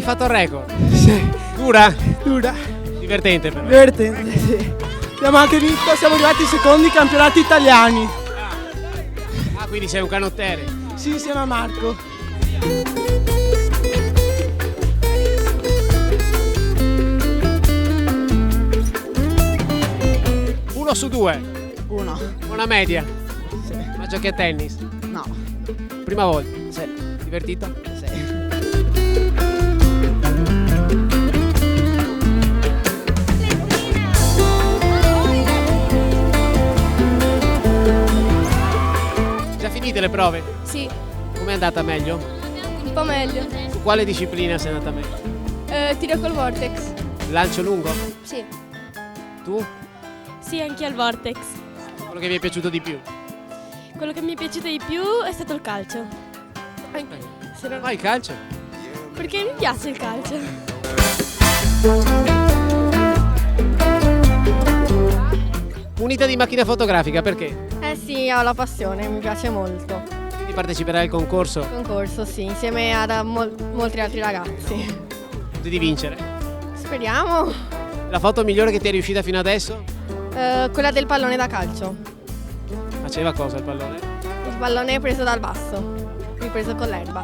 fatto il record. Sì, Dura? dura, Divertente però. divertente, sì. Abbiamo anche vinto, siamo arrivati secondi ai campionati italiani. Ah, quindi sei un canottiere. Sì, insieme a Marco. 1 su 2. Uno. Buona media. Sì. Ma giochi a tennis? No. Prima volta. Sì. Divertito? Sì. Già finite le prove? Sì, Com'è andata meglio? un po' meglio. Su quale disciplina sei andata meglio? Tiro col Vortex. Lancio lungo? Sì. Tu? Sì, anche al Vortex. Quello che mi è piaciuto di più? Quello che mi è piaciuto di più è stato il calcio. Se non- Vai, calcio. Perché mi piace il calcio. Munita di macchina fotografica, perché? Eh sì, ho la passione, mi piace molto. Quindi parteciperai al concorso Concorso, sì, insieme a molti altri ragazzi. di vincere. Speriamo. La foto migliore che ti è riuscita fino adesso? Quella del pallone da calcio. Faceva cosa il pallone? Il pallone preso dal basso, ripreso con l'erba.